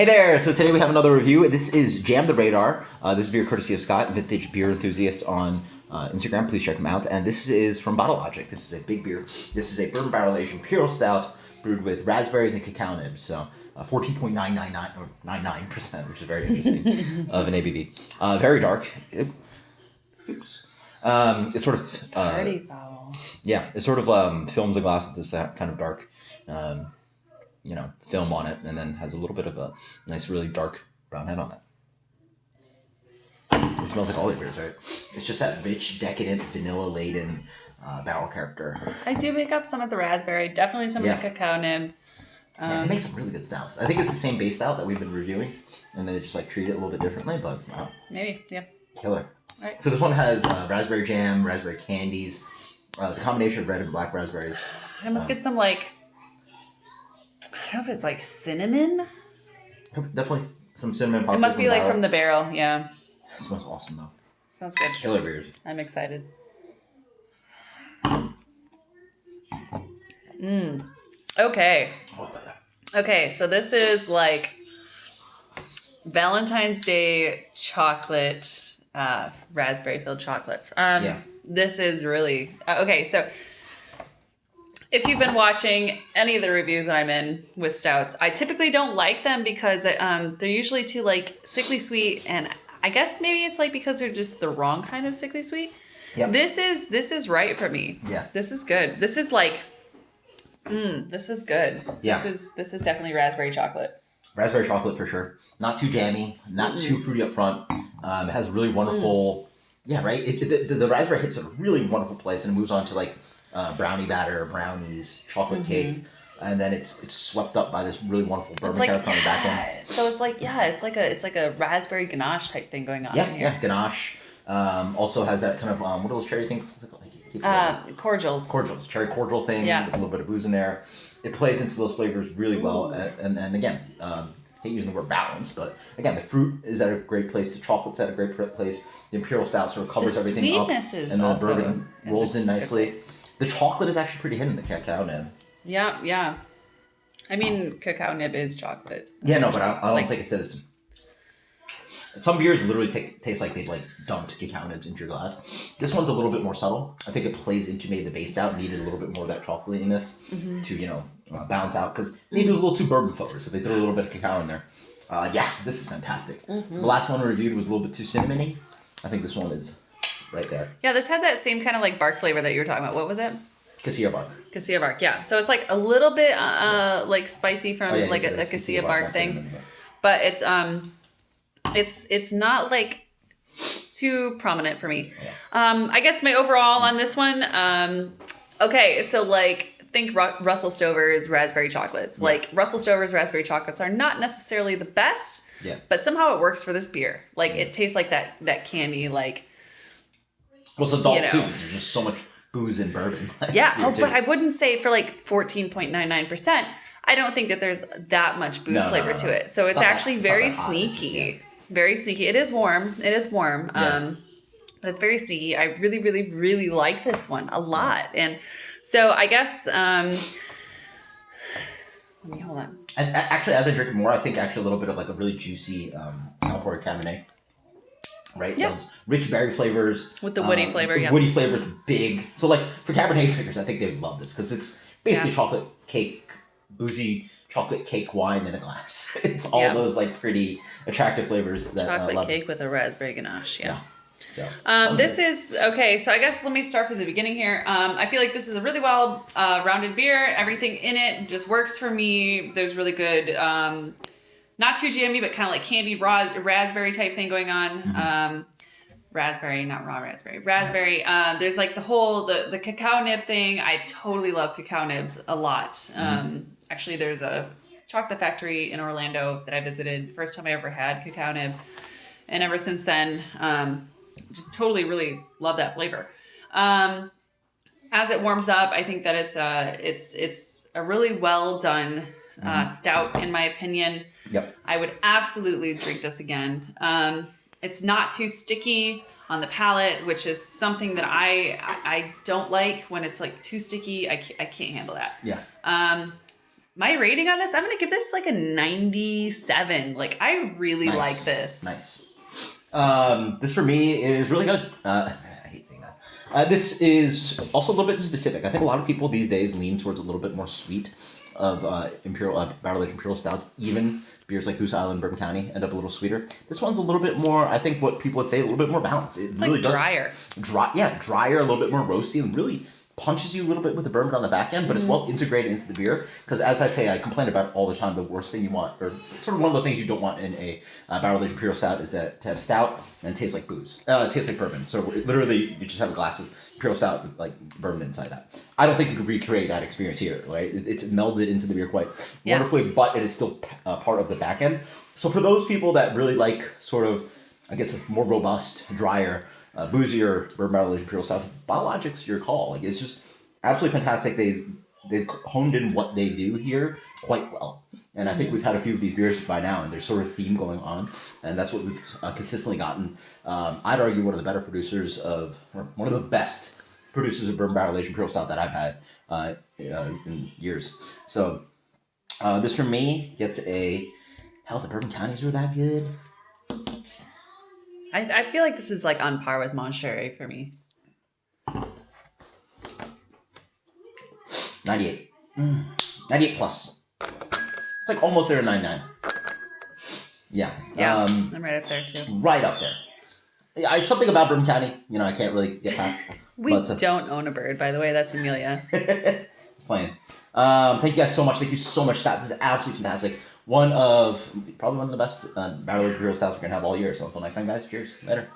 Hey there! So today we have another review. This is Jam the Radar. This is beer courtesy of Scott, vintage beer enthusiast on Instagram. Please check him out. And this is from Bottle Logic. This is a big beer. This is a bourbon barrel aged imperial stout brewed with raspberries and cacao nibs. So 14.999 or 99%, which is very interesting, of an ABV. Very dark. Oops. It's sort of Party foul. Yeah, it sort of films the glass with this kind of dark film on it, and then has a little bit of a nice, really dark brown head on it. It smells like all the beers, right? It's just that rich, decadent, vanilla-laden barrel character. I do make up some of the raspberry, definitely some of the cacao nib. Man, they make some really good stouts. I think it's the same base stout that we've been reviewing, and they just treat it a little bit differently, but wow. Maybe, yeah. Killer. Right. So this one has raspberry jam, raspberry candies. It's a combination of red and black raspberries. I must get some, I don't know if it's cinnamon. Definitely some cinnamon. It must be from the barrel, yeah. It smells awesome though. Sounds good. Killer beers. I'm excited. Okay. Okay, so this is Valentine's Day chocolate, raspberry filled chocolate. This is really okay. So if you've been watching any of the reviews that I'm in with stouts, I typically don't like them because they're usually too sickly sweet, and I guess maybe it's because they're just the wrong kind of sickly sweet. Yep. This is right for me. Yeah. This is good. This is this is good. Yeah. This is definitely raspberry chocolate. Raspberry chocolate for sure. Not too jammy, not too fruity up front. It has really wonderful. Yeah, right. The raspberry hits a really wonderful place, and it moves on to brownie batter, brownies, chocolate cake, and then it's swept up by this really wonderful bourbon character on the back end. So it's like a raspberry ganache type thing going on. Yeah, in here. ganache. Also has that kind of what are those cherry things? Cordials. Cordials, cherry cordial thing. Yeah. With a little bit of booze in there. It plays into those flavors really well, and again, hate using the word balance, but again, the fruit is at a great place. The chocolate's at a great place. The imperial stout sort of covers everything up, and the bourbon rolls in nicely. The chocolate is actually pretty hidden. The cacao nib. Yeah. I mean, cacao nib is chocolate. Yeah, no, but I don't think it says. Some beers literally taste like they've dumped cacao nibs into your glass. This one's a little bit more subtle. I think it plays into maybe the base stout needed a little bit more of that chocolatiness to balance out, because maybe it was a little too bourbon forward, so they threw a little bit of cacao in there. This is fantastic. The last one we reviewed was a little bit too cinnamony. I think this one is right there. Yeah, this has that same kind of bark flavor that you were talking about. What was it? Cassia bark. Cassia bark, yeah. So it's a little bit spicy from a cassia bark thing, but it's not too prominent for me. I guess my overall on this one, okay, so think Russell Stover's raspberry chocolates. Yeah. Russell Stover's raspberry chocolates are not necessarily the best, but somehow it works for this beer. It tastes like that candy, Well, it's adult too, because there's just so much booze and bourbon. But I wouldn't say for 14.99%. I don't think that there's that much booze flavor to it. So it's actually very sneaky. Very sneaky. It is warm. But it's very sneaky. I really, really, really like this one a lot. And so I guess, let me hold on. Actually, as I drink more, I think actually a little bit of a really juicy California Cabernet. Right? Yeah. Those rich berry flavors. With the woody flavor, Woody flavors, flavors, big. So for Cabernet drinkers, I think they would love this, because it's basically chocolate cake, boozy chocolate cake wine in a glass. It's all those pretty attractive flavors. Chocolate cake with a raspberry ganache, So, this is, okay, so I guess let me start from the beginning here. I feel like this is a really well rounded beer. Everything in it just works for me. There's really good, not too jammy, but kind of candied raspberry type thing going on. Raspberry, not raw raspberry. Raspberry. There's the cacao nib thing. I totally love cacao nibs a lot. Actually, there's a chocolate factory in Orlando that I visited. The first time I ever had cacao nib. And ever since then, just totally really love that flavor. As it warms up, I think that it's a really well done stout, in my opinion. Yep. I would absolutely drink this again. It's not too sticky on the palate, which is something that I don't like when it's too sticky. I can't handle that. Yeah. My rating on this, I'm going to give this like a 97. Like, I really like this. Nice. This for me is really good. I hate saying that. This is also a little bit specific. I think a lot of people these days lean towards a little bit more sweet of barrel-aged imperial stouts. Even beers like Goose Island, Bourbon County end up a little sweeter. This one's a little bit more, I think what people would say, a little bit more balanced. It's really like drier. Drier, a little bit more roasty, and really punches you a little bit with the bourbon on the back end, but it's well integrated into the beer. Because as I say, I complain about it all the time, the worst thing you want, or sort of one of the things you don't want in a barrel-aged imperial stout is that to have stout and taste like booze. It tastes like bourbon. So literally, you just have a glass of imperial stout with like bourbon inside that. I don't think you could recreate that experience here, right? It's melded into the beer quite wonderfully, but it is still part of the back end. So for those people that really like sort of, I guess, more robust, drier, boozier bourbon barrel-aged imperial stouts, Biologic's your call. Like, it's just absolutely fantastic. They've honed in what they do here quite well, and I think we've had a few of these beers by now, and there's sort of theme going on, and that's what we've consistently gotten. I'd argue one of the better producers of, or one of the best producers of bourbon barrel-aged imperial stout that I've had in years. So this for me gets a, hell, the Bourbon Counties were that good. I feel like this is like on par with Moncherey for me. 98. 98 plus. It's like almost there at 99. Yeah. Yeah, I'm right up there too. Right up there. Yeah, something about Bourbon County, I can't really get past. We don't own a bird, by the way. That's Amelia. Playing. Thank you guys so much. Thank you so much, Scott. This is absolutely fantastic. Probably one of the best barrel-aged imperial stouts we're going to have all year. So until next time, guys, cheers. Later.